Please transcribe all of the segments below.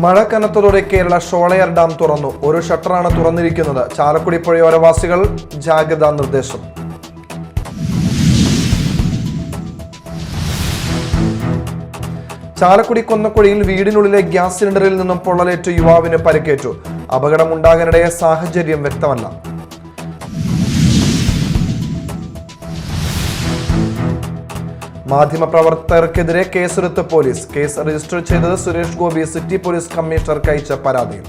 മഴ കനത്തതോടെ കേരള ഷോളയാർ ഡാം തുറന്നു. ഒരു ഷട്ടറാണ് തുറന്നിരിക്കുന്നത്. ചാലക്കുടി പുഴയോരവാസികൾ ജാഗ്രതാ നിർദ്ദേശം. ചാലക്കുടി കൊന്നക്കുഴിയിൽ വീടിനുള്ളിലെ ഗ്യാസ് സിലിണ്ടറിൽ നിന്നും പൊള്ളലേറ്റ് യുവാവിന് പരിക്കേറ്റു. അപകടമുണ്ടാകാനിടയ സാഹചര്യം വ്യക്തമല്ല. മാധ്യമപ്രവർത്തകർക്കെതിരെ കേസെടുത്ത് പോലീസ്. കേസ് രജിസ്റ്റർ ചെയ്തത് സുരേഷ് ഗോപി സിറ്റി പോലീസ് കമ്മീഷണർക്ക് അയച്ച പരാതിയിൽ.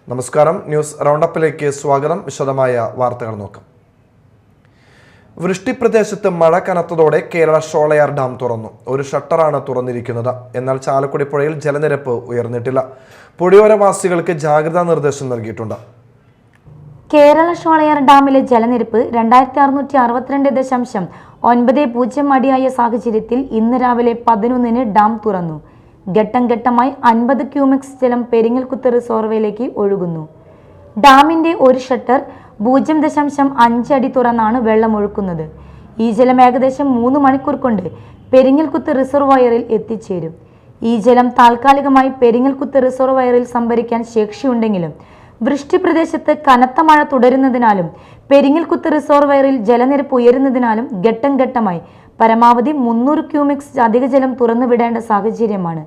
നമസ്കാരം, ന്യൂസ് റൗണ്ടപ്പിലേക്ക് സ്വാഗതം. വിശദമായ വാർത്തകൾ നോക്കാം. വൃഷ്ടിപ്രദേശത്ത് മഴ കനത്തതോടെ കേരള ഷോളയാർ ഡാം തുറന്നു. ഒരു ഷട്ടറാണ് തുറന്നിരിക്കുന്നത്. എന്നാൽ ചാലക്കുടി പുഴയിൽ ജലനിരപ്പ് ഉയർന്നിട്ടില്ല. പുഴയോരവാസികൾക്ക് ജാഗ്രതാ നിർദ്ദേശം നൽകിയിട്ടുണ്ട്. കേരള ഷോളയാർ ഡാമിലെ ജലനിരപ്പ് 2662.90 അടിയായ സാഹചര്യത്തിൽ ഇന്ന് രാവിലെ 11-ന് ഡാം തുറന്നു. ഘട്ടം ഘട്ടമായി 50 ക്യൂമെക്സ് ജലം പെരിങ്ങൽകുത്ത് റിസർവോയറിലേക്ക് ഒഴുകുന്നു. ഡാമിന്റെ ഒരു ഷട്ടർ 0.5 അടി തുറന്നാണ് വെള്ളം ഒഴുക്കുന്നത്. ഈ ജലം ഏകദേശം 3 മണിക്കൂർ കൊണ്ട് പെരിങ്ങൽകുത്ത് റിസർവോയറിൽ എത്തിച്ചേരും. ഈ ജലം താൽക്കാലികമായി പെരിങ്ങൽകുത്ത് റിസർവോയറിൽ സംഭരിക്കാൻ ശേഷിയുണ്ടെങ്കിലും വൃഷ്ടിപ്രദേശത്ത് കനത്ത മഴ തുടരുന്നതിനാലും പെരിങ്ങൽകുത്ത് റിസർവോയറിൽ ജലനിരപ്പ് ഉയരുന്നതിനാലും ഘട്ടം ഘട്ടമായി പരമാവധി 300 ക്യൂമെക്സ് അധിക ജലം തുറന്നുവിടേണ്ട സാഹചര്യമാണ്.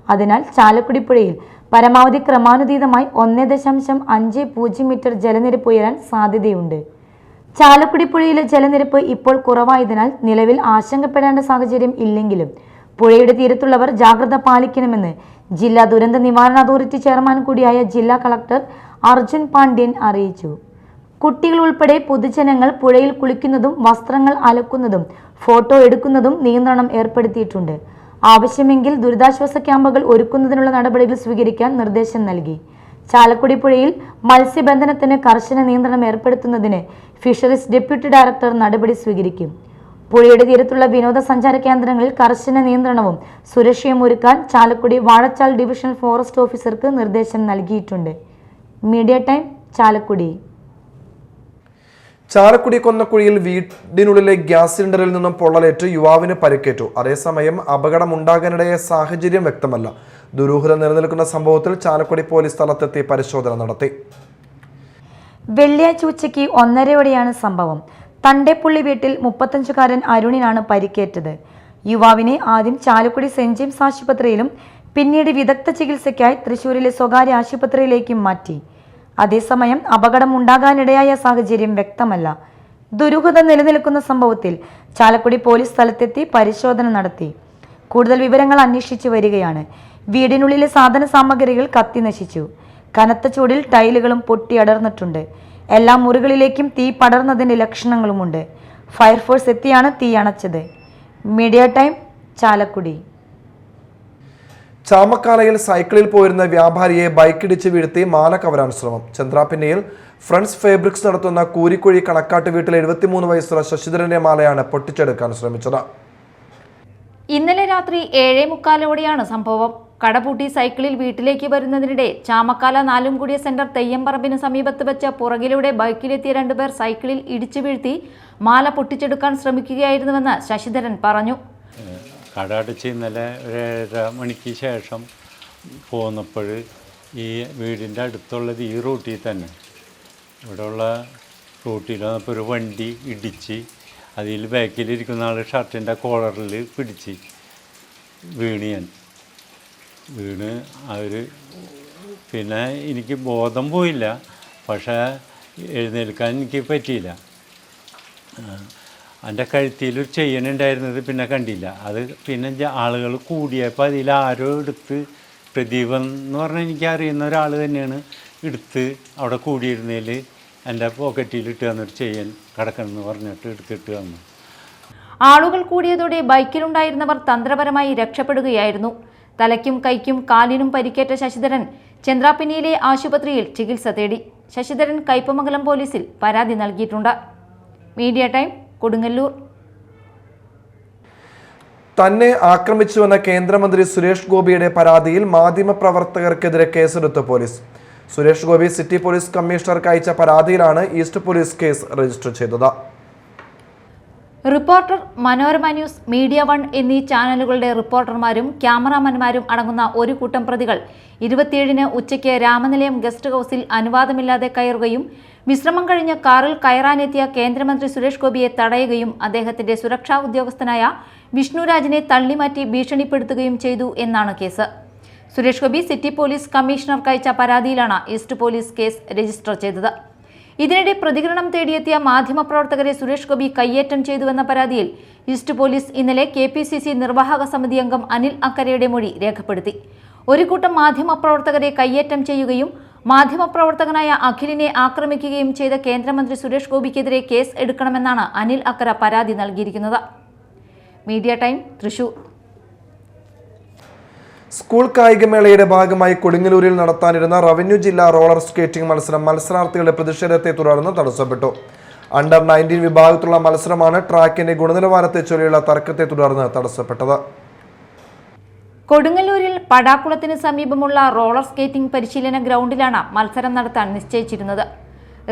അതിനാൽ ചാലക്കുടി പുഴയിൽ പരമാവധി ക്രമാനുതീതമായി 1.50 മീറ്റർ ജലനിരപ്പ് ഉയരാൻ സാധ്യതയുണ്ട്. ചാലക്കുടി പുഴയിലെ ജലനിരപ്പ് ഇപ്പോൾ കുറവായതിനാൽ നിലവിൽ ആശങ്കപ്പെടേണ്ട സാഹചര്യം ഇല്ലെങ്കിലും പുഴയുടെ തീരത്തുള്ളവർ ജാഗ്രത പാലിക്കണമെന്ന് ജില്ലാ ദുരന്ത നിവാരണ അതോറിറ്റി ചെയർമാൻ കൂടിയായ ജില്ലാ കളക്ടർ അർജുൻ പാണ്ഡ്യൻ അറിയിച്ചു. കുട്ടികൾ ഉൾപ്പെടെ പൊതുജനങ്ങൾ പുഴയിൽ കുളിക്കുന്നതും വസ്ത്രങ്ങൾ അലക്കുന്നതും ഫോട്ടോ എടുക്കുന്നതും നിയന്ത്രണം ഏർപ്പെടുത്തിയിട്ടുണ്ട്. ആവശ്യമെങ്കിൽ ദുരിതാശ്വാസ ക്യാമ്പുകൾ ഒരുക്കുന്നതിനുള്ള നടപടികൾ സ്വീകരിക്കാൻ നിർദ്ദേശം നൽകി. ചാലക്കുടി പുഴയിൽ മത്സ്യബന്ധനത്തിന് കർശന നിയന്ത്രണം ഏർപ്പെടുത്തുന്നതിന് ഫിഷറീസ് ഡെപ്യൂട്ടി ഡയറക്ടർ നടപടി സ്വീകരിക്കും. പുഴയുടെ തീരത്തുള്ള വിനോദസഞ്ചാര കേന്ദ്രങ്ങളിൽ കർശന നിയന്ത്രണവും സുരക്ഷയും ഒരുക്കാൻ ചാലക്കുടി വാഴച്ചാൽ ഡിവിഷണൽ ഫോറസ്റ്റ് ഓഫീസർക്ക് നിർദ്ദേശം നൽകിയിട്ടുണ്ട്. Media time, Chalakudy. ചാലക്കുടി കൊന്നക്കുഴിയിൽ വീടിനുള്ളിലെ ഗ്യാസ് സിലിണ്ടറിൽ നിന്നും പൊള്ളലേറ്റ് യുവാവിന് പരിക്കേറ്റു. അതേസമയം അപകടമുണ്ടാകാനിടയ സാഹചര്യം വ്യക്തമല്ല. ദുരൂഹത നിലനിൽക്കുന്ന സംഭവത്തിൽ ചാലക്കുടി പോലീസ് സ്ഥലത്തെത്തി പരിശോധന നടത്തി. വെള്ളിയാഴ്ച ഉച്ചയ്ക്ക് 1:30-ഓടെയാണ് സംഭവം. തണ്ടേപ്പുള്ളി വീട്ടിൽ 35-കാരൻ അരുണിനാണ് പരിക്കേറ്റത്. യുവാവിനെ ആദ്യം ചാലക്കുടി സെന്റ് ജെയിംസ് ആശുപത്രിയിലും പിന്നീട് വിദഗ്ധ ചികിത്സയ്ക്കായി തൃശൂരിലെ സ്വകാര്യ ആശുപത്രിയിലേക്കും മാറ്റി. അതേസമയം അപകടമുണ്ടാകാനിടയായ സാഹചര്യം വ്യക്തമല്ല. ദുരൂഹത നിലനിൽക്കുന്ന സംഭവത്തിൽ ചാലക്കുടി പോലീസ് സ്ഥലത്തെത്തി പരിശോധന നടത്തി. കൂടുതൽ വിവരങ്ങൾ അന്വേഷിച്ചു വരികയാണ്. വീടിനുള്ളിലെ സാധന സാമഗ്രികൾ കത്തി നശിച്ചു. കനത്ത ചൂടിൽ ടൈലുകളും പൊട്ടിയടർന്നിട്ടുണ്ട്. എല്ലാ മുറികളിലേക്കും തീ പടർന്നതിന്റെ ലക്ഷണങ്ങളുമുണ്ട്. ഫയർഫോഴ്സ് എത്തിയാണ് തീ അണച്ചത്. Media time, Chalakudy. ചാമക്കാലയിൽ സൈക്കിളിൽ പോയിരുന്ന വ്യാപാരിയെ ബൈക്കിടിച്ച് വീഴ്ത്തി മാല കവരാൻ ശ്രമം. ചന്ദ്രാപിന്നയിൽ ഫ്രണ്ട്സ് ഫാബ്രിക്സ് നടത്തുന്ന കൂരിക്കുഴി കണക്കാട്ട് വീട്ടിൽ 73 വയസ്സുള്ള ശശിധരന്റെ മാലയാണ് പൊട്ടിച്ചെടുക്കാൻ ശ്രമിച്ചത്. ഇന്നലെ രാത്രി 7:45-ഓടെയാണ് സംഭവം. കടപൂട്ടി സൈക്കിളിൽ വീട്ടിലേക്ക് വരുന്നതിനിടെ ചാമക്കാല നാലുംകുടിയ സെന്റർ തെയ്യംപറമ്പിന് സമീപത്ത് വെച്ച പുറകിലൂടെ ബൈക്കിലെത്തിയ 2 പേർ സൈക്കിളിൽ ഇടിച്ചു വീഴ്ത്തി മാല പൊട്ടിച്ചെടുക്കാൻ ശ്രമിക്കുകയായിരുന്നുവെന്ന് ശശിധരൻ പറഞ്ഞു. കട അടച്ച് ഇന്നലെ 7:30 മണിക്ക് ശേഷം പോന്നപ്പോൾ ഈ വീടിൻ്റെ അടുത്തുള്ളത് ഈ റൂട്ടിൽ തന്നെ, ഇവിടെയുള്ള റൂട്ടിൽ വന്നപ്പോൾ ഒരു വണ്ടി ഇടിച്ച് അതിൽ ബാക്കിലിരിക്കുന്ന ആൾ ഷർട്ടിൻ്റെ കോളറിൽ പിടിച്ച് വീണ് അവർ പിന്നെ എനിക്ക് ബോധം പോയില്ല, പക്ഷേ എഴുന്നേൽക്കാൻ എനിക്ക് പറ്റിയില്ല. എൻ്റെ കഴുത്തിലൊരു ചെയിനുണ്ടായിരുന്നത് പിന്നെ കണ്ടില്ല. അത് പിന്നെ ആളുകൾ കൂടിയപ്പോൾ അതിലാരോ എടുത്ത്, പ്രദീപ് എന്ന് പറഞ്ഞാൽ എനിക്ക് അറിയുന്ന ഒരാൾ തന്നെയാണ്, എടുത്ത് അവിടെ കൂടിയിരുന്നതിൽ എൻ്റെ പോക്കറ്റിലിട്ട് തന്നൊരു ചെയിൻ കിടക്കണമെന്ന് പറഞ്ഞിട്ട് എടുത്തിട്ട് വന്നു. ആളുകൾ കൂടിയതോടെ ബൈക്കിലുണ്ടായിരുന്നവർ തന്ത്രപരമായി രക്ഷപ്പെടുകയായിരുന്നു. തലയ്ക്കും കൈക്കും കാലിനും പരിക്കേറ്റ ശശിധരൻ ചന്ദ്രാപിന്നിയിലെ ആശുപത്രിയിൽ ചികിത്സ തേടി. ശശിധരൻ കയ്പമംഗലം പോലീസിൽ പരാതി നൽകിയിട്ടുണ്ട്. Media time, Kodungallur. തന്നെ ആക്രമിച്ചുവെന്ന കേന്ദ്രമന്ത്രി സുരേഷ് ഗോപിയുടെ പരാതിയിൽ മാധ്യമപ്രവർത്തകർക്കെതിരെ കേസെടുത്ത് police. Suresh Gopi city police കമ്മീഷണർക്ക് അയച്ച പരാതിയിലാണ് ഈസ്റ്റ് പോലീസ് കേസ് രജിസ്റ്റർ ചെയ്തത്. Reporter, Manorama news, media one എന്നീ ചാനലുകളുടെ റിപ്പോർട്ടർമാരും ക്യാമറാമാൻമാരും അടങ്ങുന്ന ഒരു കൂട്ടം പ്രതികൾ 27-ന് ഉച്ചയ്ക്ക് രാമനിലയം ഗസ്റ്റ് ഹൌസിൽ അനുവാദമില്ലാതെ കയറുകയും വിശ്രമം കഴിഞ്ഞ് കാറിൽ കയറാനെത്തിയ കേന്ദ്രമന്ത്രി സുരേഷ് ഗോപിയെ തടയുകയും അദ്ദേഹത്തിന്റെ സുരക്ഷാ ഉദ്യോഗസ്ഥനായ വിഷ്ണുരാജിനെ തള്ളിമാറ്റി ഭീഷണിപ്പെടുത്തുകയും ചെയ്തു എന്നാണ് case. Suresh Gopi city police കമ്മീഷണർക്ക് അയച്ച പരാതിയിലാണ് ഈസ്റ്റ് പോലീസ് കേസ് രജിസ്റ്റർ ചെയ്തത്. ഇതിനിടെ പ്രതികരണം തേടിയെത്തിയ മാധ്യമപ്രവർത്തകരെ സുരേഷ് ഗോപി കയ്യേറ്റം ചെയ്തുവെന്ന പരാതിയിൽ ഈസ്റ്റ് പോലീസ് ഇന്നലെ KPCC നിർവാഹക സമിതി അംഗം അനിൽ അക്കരയുടെ മൊഴി രേഖപ്പെടുത്തി. ഒരു കൂട്ടം മാധ്യമപ്രവർത്തകരെ കയ്യേറ്റം ചെയ്യുകയും മാധ്യമപ്രവർത്തകനായ അഖിലിനെ ആക്രമിക്കുകയും ചെയ്ത കേന്ദ്രമന്ത്രി സുരേഷ് ഗോപിക്കെതിരെ കേസ് എടുക്കണമെന്നാണ് അനിൽ അക്കര പരാതി നൽകിയിരിക്കുന്നത്. Media time, Thrissur. സ്കൂൾ കായികമേളയുടെ ഭാഗമായി കൊടുങ്ങല്ലൂരിൽ നടത്താനിരുന്ന റവന്യൂ ജില്ലാ റോളർ സ്കേറ്റിംഗ് മത്സരം മത്സരാർത്ഥികളുടെ പ്രതിഷേധത്തെ തുടർന്ന് തടസ്സപ്പെട്ടു. അണ്ടർ 19 വിഭാഗത്തിലുള്ള മത്സരമാണ് ട്രാക്കിന്റെ ഗുണനിലവാരത്തെ ചൊല്ലിയുള്ള തർക്കത്തെ തുടർന്ന് തടസ്സപ്പെട്ടത്. കൊടുങ്ങല്ലൂരിൽ പടാക്കുളത്തിന് സമീപമുള്ള റോളർ സ്കേറ്റിംഗ് പരിശീലന ഗ്രൗണ്ടിലാണ് മത്സരം നടത്താൻ നിശ്ചയിച്ചിരുന്നത്.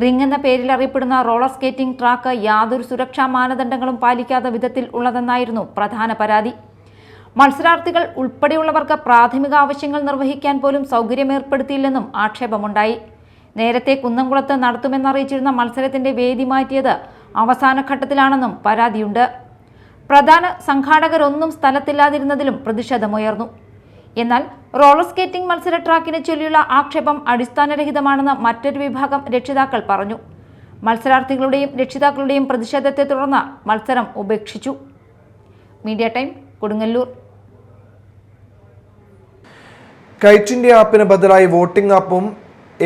റിംഗ് എന്ന പേരിൽ അറിയപ്പെടുന്ന റോളർ സ്കേറ്റിംഗ് ട്രാക്ക് യാതൊരു സുരക്ഷാ മാനദണ്ഡങ്ങളും പാലിക്കാത്ത വിധത്തിൽ ഉള്ളതെന്നായിരുന്നു പ്രധാന പരാതി. മത്സരാർത്ഥികൾ ഉൾപ്പെടെയുള്ളവർക്ക് പ്രാഥമിക ആവശ്യങ്ങൾ നിർവഹിക്കാൻ പോലും സൗകര്യമേർപ്പെടുത്തിയില്ലെന്നും ആക്ഷേപമുണ്ടായി. നേരത്തെ കുന്നംകുളത്ത് നടത്തുമെന്നറിയിച്ചിരുന്ന മത്സരത്തിന്റെ വേദി മാറ്റിയത് അവസാന ഘട്ടത്തിലാണെന്നും പരാതിയുണ്ട്. പ്രധാന സംഘാടകരൊന്നും സ്ഥലത്തില്ലാതിരുന്നതിലും പ്രതിഷേധമുയർന്നു. എന്നാൽ റോളർ സ്കേറ്റിംഗ് മത്സര ട്രാക്കിനെ ചൊല്ലിയുള്ള ആക്ഷേപം അടിസ്ഥാനരഹിതമാണെന്ന് മറ്റൊരു വിഭാഗം രക്ഷിതാക്കൾ പറഞ്ഞു. മത്സരാർത്ഥികളുടെയും രക്ഷിതാക്കളുടെയും പ്രതിഷേധത്തെ തുടർന്ന് മത്സരം ഉപേക്ഷിച്ചു. Media time, Kodungallur. KITE India ആപ്പിന് ബദലായി വോട്ടിംഗ് ആപ്പും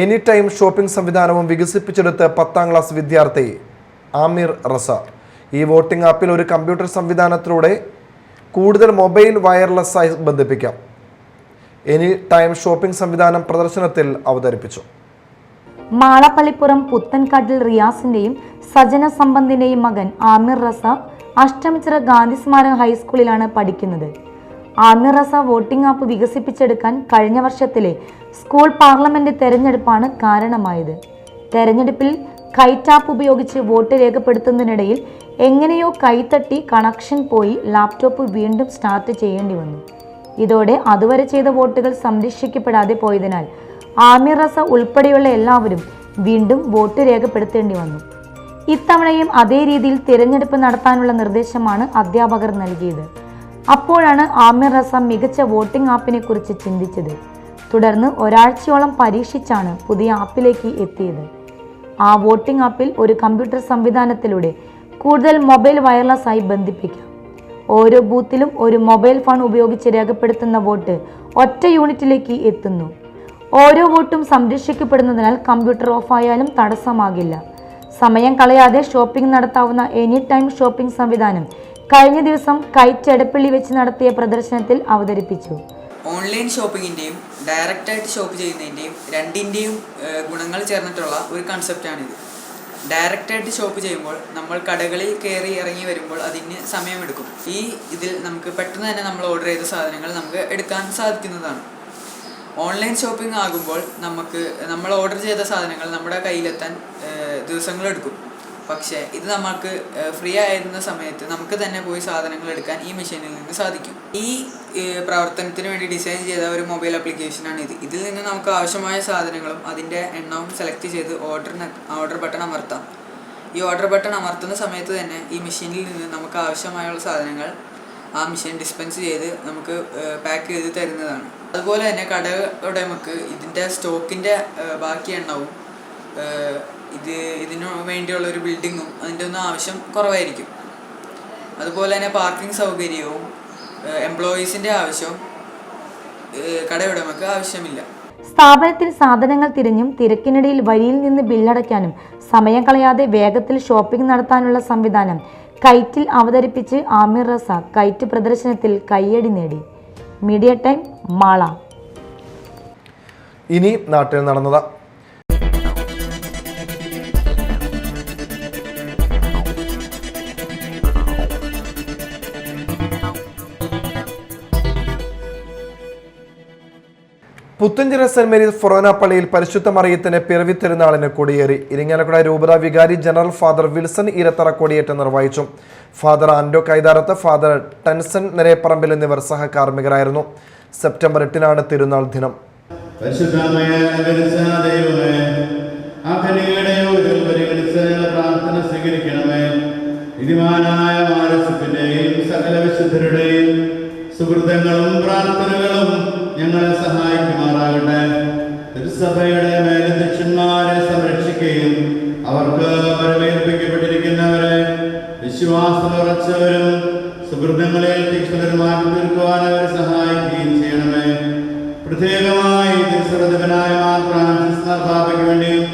എനി ടൈം ഷോപ്പിംഗ് സംവിധാനവും വികസിപ്പിച്ചെടുത്ത് 10ാം ക്ലാസ് വിദ്യാർത്ഥി ആമിർ റസ. ഈ വോട്ടിംഗ് ആപ്പിൽ ഒരു കമ്പ്യൂട്ടർ സംവിധാനത്തിലൂടെ കൂടുതൽ മൊബൈൽ വയർലെസ്സായി ബന്ധിപ്പിക്കാം. എനി ടൈം ഷോപ്പിംഗ് സംവിധാനം പ്രദർശനത്തിൽ അവതരിപ്പിച്ചു. മാളപ്പള്ളിപ്പുറം പുത്തൻകാട്ടിൽ റിയാസിന്റെയും സജന സമ്പന്തിന്റെയും മകൻ ആമിർ റസ അഷ്ടമിച്ചിറ ഗാന്ധി സ്മാരക ഹൈസ്കൂളിലാണ് പഠിക്കുന്നത്. ആമിർ റസ വോട്ടിംഗ് ആപ്പ് വികസിപ്പിച്ചെടുക്കാൻ കഴിഞ്ഞ വർഷത്തിലെ സ്കൂൾ പാർലമെന്റ് തെരഞ്ഞെടുപ്പാണ് കാരണമായത്. തെരഞ്ഞെടുപ്പിൽ കൈറ്റ് ആപ്പ് ഉപയോഗിച്ച് വോട്ട് രേഖപ്പെടുത്തുന്നതിനിടയിൽ എങ്ങനെയോ കൈത്തട്ടി കണക്ഷൻ പോയി ലാപ്ടോപ്പ് വീണ്ടും സ്റ്റാർട്ട് ചെയ്യേണ്ടി വന്നു. ഇതോടെ അതുവരെ ചെയ്ത വോട്ടുകൾ സംരക്ഷിക്കപ്പെടാതെ പോയതിനാൽ ആമിർ റസ ഉൾപ്പെടെയുള്ള എല്ലാവരും വീണ്ടും വോട്ട് രേഖപ്പെടുത്തേണ്ടി വന്നു. ഇത്തവണയും അതേ രീതിയിൽ തിരഞ്ഞെടുപ്പ് നടത്താനുള്ള നിർദ്ദേശമാണ് അധ്യാപകർ നൽകിയത്. അപ്പോഴാണ് ആമിർ റസ മികച്ച വോട്ടിംഗ് ആപ്പിനെ കുറിച്ച് ചിന്തിച്ചത്. തുടർന്ന് ഒരാഴ്ചയോളം പരീക്ഷിച്ചാണ് പുതിയ ആപ്പിലേക്ക് എത്തിയത്. ആ വോട്ടിംഗ് ആപ്പിൽ ഒരു കമ്പ്യൂട്ടർ സംവിധാനത്തിലൂടെ കൂടുതൽ മൊബൈൽ വയർലെസ് ആയി ബന്ധിപ്പിക്കാം. ഓരോ ബൂത്തിലും ഒരു മൊബൈൽ ഫോൺ ഉപയോഗിച്ച് രേഖപ്പെടുത്തുന്ന വോട്ട് ഒറ്റ യൂണിറ്റിലേക്ക് എത്തുന്നു. ഓരോ വോട്ടും സംരക്ഷിക്കപ്പെടുന്നതിനാൽ കമ്പ്യൂട്ടർ ഓഫായാലും തടസ്സമാകില്ല. സമയം കളയാതെ ഷോപ്പിംഗ് നടത്താവുന്ന എനി ടൈം ഷോപ്പിംഗ് സംവിധാനം കഴിഞ്ഞ ദിവസം കൈറ്റ് എടപ്പള്ളി വെച്ച് നടത്തിയ പ്രദർശനത്തിൽ അവതരിപ്പിച്ചു. ഓൺലൈൻ ഷോപ്പിങ്ങിൻ്റെയും ഡയറക്റ്റായിട്ട് ഷോപ്പ് ചെയ്യുന്നതിൻ്റെയും രണ്ടിൻ്റെയും ഗുണങ്ങൾ ചേർന്നിട്ടുള്ള ഒരു കൺസെപ്റ്റാണിത്. ഡയറക്റ്റായിട്ട് ഷോപ്പ് ചെയ്യുമ്പോൾ നമ്മൾ കടകളിൽ കയറി ഇറങ്ങി വരുമ്പോൾ അതിന് സമയമെടുക്കും. ഇതിൽ നമുക്ക് പെട്ടെന്ന് തന്നെ നമ്മൾ ഓർഡർ ചെയ്ത സാധനങ്ങൾ നമുക്ക് എടുക്കാൻ സാധിക്കുന്നതാണ്. ഓൺലൈൻ ഷോപ്പിംഗ് ആകുമ്പോൾ നമ്മൾ ഓർഡർ ചെയ്ത സാധനങ്ങൾ നമ്മുടെ കയ്യിലെത്താൻ ദിവസങ്ങളെടുക്കും. പക്ഷേ ഇത് നമുക്ക് ഫ്രീ ആയിരുന്ന സമയത്ത് നമുക്ക് തന്നെ പോയി സാധനങ്ങൾ എടുക്കാൻ ഈ മെഷീനിൽ നിന്ന് സാധിക്കും. ഈ പ്രവർത്തനത്തിന് വേണ്ടി ഡിസൈൻ ചെയ്ത ഒരു മൊബൈൽ ആപ്ലിക്കേഷനാണ് ഇത്. ഇതിൽ നിന്ന് നമുക്ക് ആവശ്യമായ സാധനങ്ങളും അതിൻ്റെ എണ്ണവും സെലക്ട് ചെയ്ത് ഓർഡർ ബട്ടൺ അമർത്താം. ഈ ഓർഡർ ബട്ടൺ അമർത്തുന്ന സമയത്ത് തന്നെ ഈ മെഷീനിൽ നിന്ന് നമുക്ക് ആവശ്യമായുള്ള സാധനങ്ങൾ ആ മെഷീൻ ഡിസ്പെൻസ് ചെയ്ത് നമുക്ക് പാക്ക് ചെയ്ത് തരുന്നതാണ്. അതുപോലെ തന്നെ കട ഉടമക്ക് ഇതിൻ്റെ സ്റ്റോക്കിൻ്റെ ബാക്കി എണ്ണവും ഇതിനു വേണ്ടിയുള്ള ഒരു ബിൽഡിങ്ങും അതിൻ്റെ ഒന്നും ആവശ്യം കുറവായിരിക്കും. അതുപോലെ തന്നെ പാർക്കിംഗ് സൗകര്യവും എംപ്ലോയീസിൻ്റെ ആവശ്യവും കടയുടമക്ക് ആവശ്യമില്ല. സ്ഥാപനത്തിൽ സാധനങ്ങൾ തിരഞ്ഞും തിരക്കിനിടയിൽ വരിയിൽ നിന്ന് ബില്ലടയ്ക്കാനും സമയം കളയാതെ വേഗത്തിൽ ഷോപ്പിംഗ് നടത്താനുള്ള സംവിധാനം കൈറ്റിൽ അവതരിപ്പിച്ച് ആമിർ റസ കൈറ്റ് പ്രദർശനത്തിൽ കയ്യടി നേടി. Media time, Mala. ഇനി നാട്ടിൽ നടന്നത്. പുത്തഞ്ചിറ സെന്റ് മേരീസ് ഫൊറോന പള്ളിയിൽ പരിശുദ്ധ മറിയത്തിന് പിറവി തിരുനാളിന് കൊടിയേറി. ഇരിങ്ങാലക്കുട രൂപത വികാരി ജനറൽ ഫാദർ വിൽസൺ ഇരത്തറ കൊടിയേറ്റം നിർവഹിച്ചു. ഫാദർ ആൻഡോ കൈതാരത്ത്, ഫാദർ ടൻസൺ നിരയപ്പറമ്പിൽ എന്നിവർ സഹകാർമ്മികരായിരുന്നു. സെപ്റ്റംബർ 8 തിരുനാൾ ദിനം. സകല വിശുദ്ധരുടെയും സുഹൃത്തുക്കളും പ്രാർത്ഥനകളും ഞങ്ങളെ സഹായിക്കുമാറാകട്ടെ. തിരുസഭയുടെ മേലധ്യക്ഷന്മാരെ സംരക്ഷിക്കുകയും അവർക്ക് പരമേൽപ്പിക്കപ്പെട്ടിരിക്കുന്നവരെ വിശ്വാസമുറച്ചവരും സുഹൃത്തുക്കളിൽ തീക്ഷ്ണതരുമാക്കി തീർക്കുവാൻ അവരെ സഹായിക്കുകയും ചെയ്യണമേ. പ്രത്യേകമായി തിരുസഭനായ മാർ ഫ്രാൻസിസ് മാർപ്പാപ്പയ്ക്ക് വേണ്ടിയും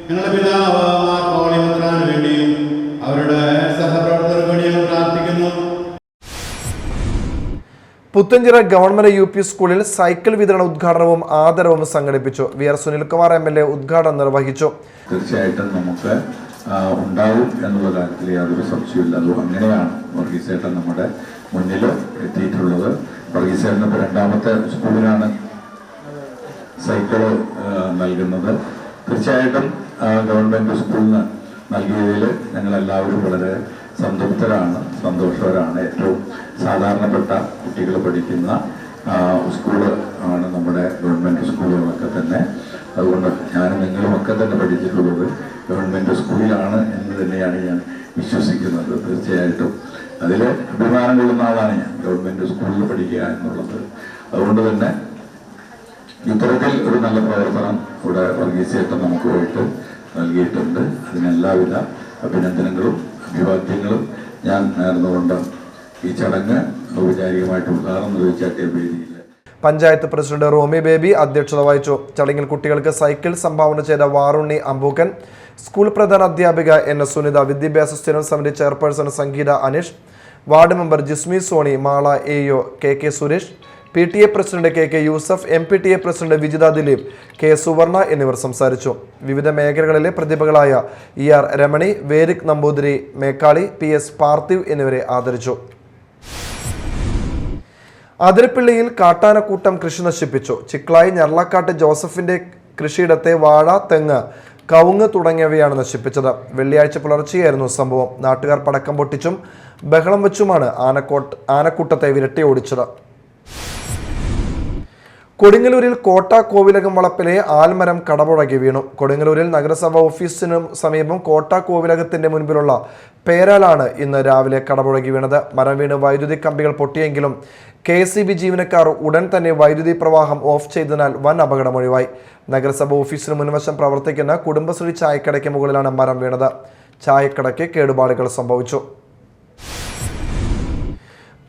ഞങ്ങളുടെ പിതാവ് മാർ പൗളിമിത്രാന് വേണ്ടിയും അവരുടെ സഹപ്രവർത്തകർക്ക് വേണ്ടിയും പ്രാർത്ഥിക്കുന്നു. പുത്തഞ്ചിറ ഗവൺമെന്റ് UP സ്കൂളിൽ സൈക്കിൾ വിതരണ ഉദ്ഘാടനവും ആദരവും സംഘടിപ്പിച്ചു. VR സുനിൽകുമാർ MLA ഉദ്ഘാടനം നിർവഹിച്ചു. തീർച്ചയായിട്ടും നമുക്ക് ഉണ്ടാവും എന്നുള്ള കാര്യത്തിൽ യാതൊരു സംശയമില്ല. അത് അങ്ങനെയാണ് വർഗീസേട്ടൻ നമ്മുടെ മുന്നിൽ എത്തിയിട്ടുള്ളത്. വർഗീസേട്ടൻ ഇപ്പോൾ 2ാമത്തെ സ്കൂളിലാണ് സൈക്കിള് നൽകുന്നത്. തീർച്ചയായിട്ടും ഗവൺമെന്റ് സ്കൂളിന് നൽകിയതിൽ ഞങ്ങളെല്ലാവരും വളരെ സംതൃപ്തരാണ്, സന്തോഷവരാണ്. ഏറ്റവും സാധാരണപ്പെട്ട കുട്ടികൾ പഠിക്കുന്ന സ്കൂള് ആണ് നമ്മുടെ ഗവൺമെൻറ് സ്കൂളുകളൊക്കെ തന്നെ. അതുകൊണ്ട് ഞാനും നിങ്ങളുമൊക്കെ തന്നെ പഠിച്ചിട്ടുള്ളത് ഗവൺമെൻറ് സ്കൂളിലാണ് എന്ന് തന്നെയാണ് ഞാൻ വിശ്വസിക്കുന്നത്. തീർച്ചയായിട്ടും അതിൽ അഭിമാനം കൊള്ളുന്ന ആളാണ് ഞാൻ, ഗവൺമെൻറ് സ്കൂളിൽ പഠിക്കുക എന്നുള്ളത്. അതുകൊണ്ട് തന്നെ ഇത്തരത്തിൽ ഒരു നല്ല പ്രവർത്തനം ഇവിടെ വർഗീസേട്ടൻ നമുക്ക് പോയിട്ട് നൽകിയിട്ടുണ്ട്. അതിനെല്ലാവിധ അഭിനന്ദനങ്ങളും അഭിവാദ്യങ്ങളും ഞാൻ നേർന്നുകൊണ്ട് ഈ ചടങ്ങ് ഔപചാരികമായിട്ട് ഉദ്ഘാടനം നിർവഹിച്ച വേദിയിൽ പഞ്ചായത്ത് പ്രസിഡന്റ് റോമി ബേബി അധ്യക്ഷത വഹിച്ചു. ചടങ്ങിൽ കുട്ടികൾക്ക് സൈക്കിൾ സംഭാവന ചെയ്ത വാറുണ്ണി അമ്പൂക്കൻ, സ്കൂൾ പ്രധാന അധ്യാപിക NS സുനിത, വിദ്യാഭ്യാസ സ്ഥിരം സമിതി chairperson Sangeetha Aneesh, ward member Jismi Soni, Mala AO KK Suresh, PTA president KK Yusuf, MPTA president Vijitha Dileep, K Suvarna എന്നിവർ സംസാരിച്ചു. വിവിധ മേഖലകളിലെ പ്രതിഭകളായ ER രമണി, വേരിക് നമ്പൂതിരി, മേക്കാളി, PS പാർത്ഥിവ് എന്നിവരെ ആദരിച്ചു. അതിരപ്പിള്ളിയിൽ കാട്ടാനക്കൂട്ടം കൃഷി നശിപ്പിച്ചു. ചിക്ലായി ഞർലക്കാട്ട് ജോസഫിന്റെ കൃഷിയിടത്തെ വാഴ, തെങ്ങ്, കവുങ്ങ് തുടങ്ങിയവയാണ് നശിപ്പിച്ചത്. വെള്ളിയാഴ്ച പുലർച്ചെയായിരുന്നു സംഭവം. നാട്ടുകാർ പടക്കം പൊട്ടിച്ചും ബഹളം വെച്ചുമാണ് ആനക്കൂട്ടത്തെ വിരട്ടി ഓടിച്ചത്. കൊടുങ്ങല്ലൂരിൽ കോട്ട കോവിലകം വളപ്പിലെ ആൽമരം കടപുഴകി വീണു. കൊടുങ്ങല്ലൂരിൽ നഗരസഭ ഓഫീസിനു സമീപം കോട്ട കോവിലകത്തിന്റെ മുൻപിലുള്ള പേരാലാണ് ഇന്ന് രാവിലെ കടപുഴകി വീണത്. മരം വീണ് വൈദ്യുതി കമ്പികൾ പൊട്ടിയെങ്കിലും KSEB ജീവനക്കാർ ഉടൻ തന്നെ വൈദ്യുതി പ്രവാഹം ഓഫ് ചെയ്തതിനാൽ വൻ അപകടമൊഴിവായി. നഗരസഭ ഓഫീസിന് മുൻവശം പ്രവർത്തിക്കുന്ന കുടുംബശ്രീ ചായക്കടയ്ക്ക് മുകളിലാണ് മരം വീണത്. ചായക്കടയ്ക്ക് കേടുപാടുകൾ സംഭവിച്ചു.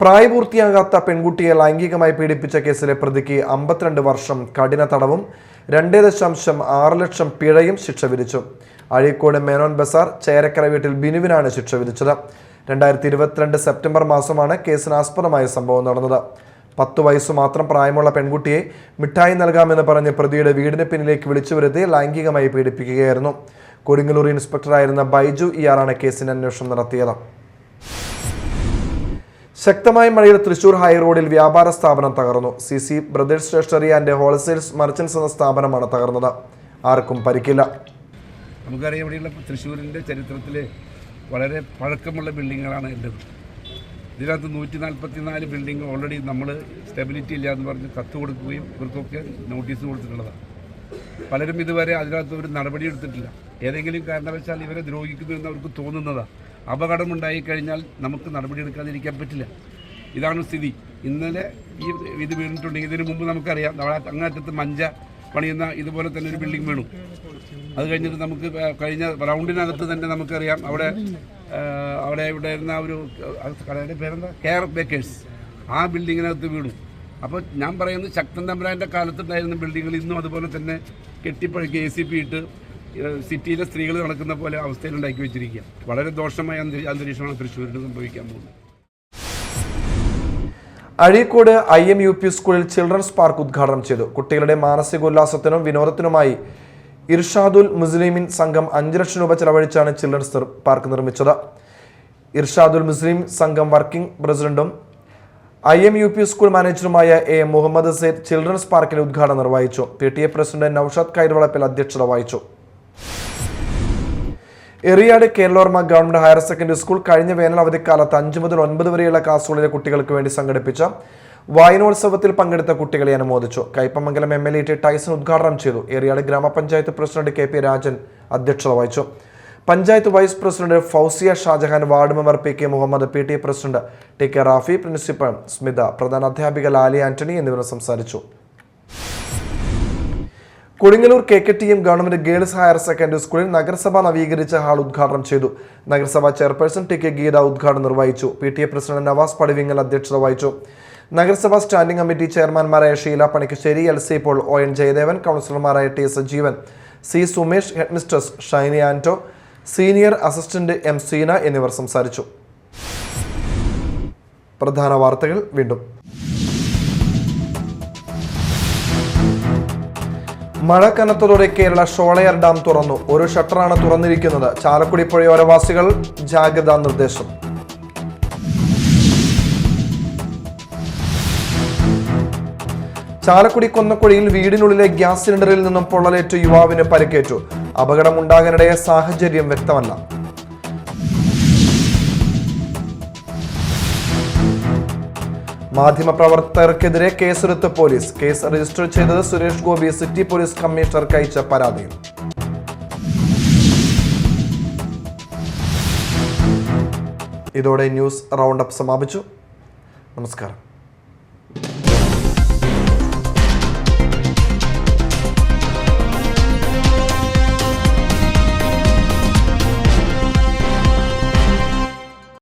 പ്രായപൂർത്തിയാകാത്ത പെൺകുട്ടിയെ ലൈംഗികമായി പീഡിപ്പിച്ച കേസിലെ പ്രതിക്ക് 52 വർഷം കഠിന തടവും 2.6 ലക്ഷം പിഴയും ശിക്ഷ വിധിച്ചു. അഴീക്കോട് മേനോൻ ബസാർ ചേരക്കര വീട്ടിൽ ബിനുവിനാണ് ശിക്ഷ വിധിച്ചത്. 2022 സെപ്റ്റംബർ മാസമാണ് കേസിനാസ്പദമായ സംഭവം നടന്നത്. 10 വയസ്സു മാത്രം പ്രായമുള്ള പെൺകുട്ടിയെ മിഠായി നൽകാമെന്ന് പറഞ്ഞ് പ്രതിയുടെ വീടിന് പിന്നിലേക്ക് വിളിച്ചു വരുത്തി ലൈംഗികമായി പീഡിപ്പിക്കുകയായിരുന്നു. കൊടുങ്ങല്ലൂർ ഇൻസ്പെക്ടറായിരുന്ന ബൈജു ER ആണ് കേസിന് അന്വേഷണം നടത്തിയത്. ശക്തമായ മഴയിൽ തൃശൂർ ഹൈറോഡിൽ വ്യാപാര സ്ഥാപനം തകർന്നു. CC brothers stationery and wholesales merchants എന്ന സ്ഥാപനമാണ് തകർന്നത്. ആർക്കും പരിക്കില്ല. നമുക്കറിയാം, ഇവിടെയുള്ള തൃശ്ശൂരിൻ്റെ ചരിത്രത്തിൽ വളരെ പഴക്കമുള്ള ബിൽഡിങ്ങുകളാണ് ഉള്ളത്. ഇതിനകത്ത് 144 ബിൽഡിംഗ് ഓൾറെഡി നമ്മൾ സ്റ്റെബിലിറ്റി ഇല്ലാന്ന് പറഞ്ഞ് കത്ത് കൊടുക്കുകയും ഇവർക്കൊക്കെ നോട്ടീസ് കൊടുത്തിട്ടുള്ളതാണ്. പലരും ഇതുവരെ അതിനകത്ത് ഒരു നടപടി എടുത്തിട്ടില്ല. ഏതെങ്കിലും കാരണവശാൽ ഇവരെ ദ്രോഹിക്കുന്നു എന്ന് അവർക്ക് തോന്നുന്നതാണ്. അപകടമുണ്ടായിക്കഴിഞ്ഞാൽ നമുക്ക് നടപടിയെടുക്കാതിരിക്കാൻ പറ്റില്ല. ഇതാണ് സ്ഥിതി. ഇന്നലെ ഇത് വീണിട്ടുണ്ടെങ്കിൽ ഇതിനു മുമ്പ് നമുക്കറിയാം, അങ്ങേറ്റത്ത് മഞ്ച പണിയുന്ന ഇതുപോലെ തന്നെ ഒരു ബിൽഡിംഗ് വീണു. അത് കഴിഞ്ഞിട്ട് നമുക്ക് കഴിഞ്ഞ റൗണ്ടിനകത്ത് തന്നെ നമുക്കറിയാം അവിടെ ഇവിടെ ഇരുന്ന ഒരു കടയുടെ പേരെന്താ, കെയർ ബേക്കേഴ്സ്, ആ ബിൽഡിങ്ങിനകത്ത് വീണു. അപ്പോൾ ഞാൻ പറയുന്നത് ശക്തൻ തമ്പുരാൻ്റെ കാലത്തുണ്ടായിരുന്ന ബിൽഡിങ്ങുകൾ ഇന്നും അതുപോലെ തന്നെ കെട്ടിപ്പഴുക്കി ACP ഇട്ട് സിറ്റിയിലെ സ്ത്രീകൾ നടക്കുന്ന പോലെ അവസ്ഥയിൽ ഉണ്ടാക്കി വെച്ചിരിക്കുക. വളരെ ദോഷമായ അന്തരീക്ഷമാണ് തൃശ്ശൂരിന് സംഭവിക്കാൻ പോകുന്നത്. അഴീക്കോട് IM UP സ്കൂളിൽ ചിൽഡ്രൻസ് പാർക്ക് ഉദ്ഘാടനം ചെയ്തു. കുട്ടികളുടെ മാനസികോല്ലാസത്തിനും വിനോദത്തിനുമായി ഇർഷാദുൽ മുസ്ലിമീൻ സംഘം 5 ലക്ഷം രൂപ ചെലവഴിച്ചാണ് ചിൽഡ്രൻസ് പാർക്ക് നിർമ്മിച്ചത്. ഇർഷാദുൽ മുസ്ലിം സംഘം വർക്കിംഗ് പ്രസിഡന്റും IMUP സ്കൂൾ മാനേജറുമായ A. മുഹമ്മദ് സെയ്ദ് ചിൽഡ്രൻസ് പാർക്കിന്റെ ഉദ്ഘാടനം നിർവഹിച്ചു. PTA പ്രസിഡന്റ് നൌഷാദ് കൈരവളപ്പിൽ അധ്യക്ഷത വഹിച്ചു. എറിയാട് കേരളോർമ ഗവൺമെന്റ് ഹയർ സെക്കൻഡറി സ്കൂൾ കഴിഞ്ഞ വേനൽ അവധിക്കാലത്ത് 5 മുതൽ 9 വരെയുള്ള ക്ലാസുകളിലെ കുട്ടികൾക്ക് വേണ്ടി സംഘടിപ്പിച്ച വായനോത്സവത്തിൽ പങ്കെടുത്ത കുട്ടികളെ അനുമോദിച്ചു. കയ്പമംഗലം MLA ടി ടൈസൺ ഉദ്ഘാടനം ചെയ്തു. എറിയാട് ഗ്രാമപഞ്ചായത്ത് പ്രസിഡന്റ് KP രാജൻ അധ്യക്ഷത വഹിച്ചു. Panchayat vice president Fousiya Shajahan, ward member PK Muhammad, PTA president TK Rafi, principal Smitha, പ്രധാന അധ്യാപിക ലാലി ആന്റണി എന്നിവർ സംസാരിച്ചു. Kodungallur KKTM government girls higher secondary സ്കൂളിൽ നഗരസഭ നവീകരിച്ച ഹാൾ ഉദ്ഘാടനം ചെയ്തു. നഗരസഭാ ചെയർപേഴ്സൺ TK ഗീത ഉദ്ഘാടനം നിർവഹിച്ചു. PTA പ്രസിഡന്റ് നവാസ് പടിവിങ്ങൽ അധ്യക്ഷത വഹിച്ചു. നഗരസഭാ സ്റ്റാൻഡിംഗ് കമ്മിറ്റി ചെയർമാൻമാരായ Sheela Panikkassery, LC Paul, ON Jayadevan, കൗൺസിലർമാരായ T Sajeevan, C Sumesh, headmistress Shiny Anto, senior assistant M Seena എന്നിവർ സംസാരിച്ചു. പ്രധാന വാർത്തകൾ വീണ്ടും. മഴ കനത്തതോടെ കേരള ഷോളയാർ ഡാം തുറന്നു. ഒരു ഷട്ടറാണ് തുറന്നിരിക്കുന്നത്. ചാലക്കുടി പുഴയോരവാസികൾ ജാഗ്രതാ നിർദ്ദേശം. ചാലക്കുടി കൊന്നക്കുഴിയിൽ വീടിനുള്ളിലെ ഗ്യാസ് സിലിണ്ടറിൽ നിന്നും പൊള്ളലേറ്റ് യുവാവിന് പരിക്കേറ്റു. അപകടമുണ്ടാകാനിടയ സാഹചര്യം വ്യക്തമല്ല. മാധ്യമപ്രവർത്തകർക്കെതിരെ കേസെടുത്ത് പോലീസ്. കേസ് രജിസ്റ്റർ ചെയ്തത് സുരേഷ് ഗോപി സിറ്റി പോലീസ് കമ്മീഷണർക്ക് അയച്ച പരാതിയിൽ. ഇതോടെ ന്യൂസ് റൗണ്ട് അപ്പ് സമാപിച്ചു. നമസ്കാരം.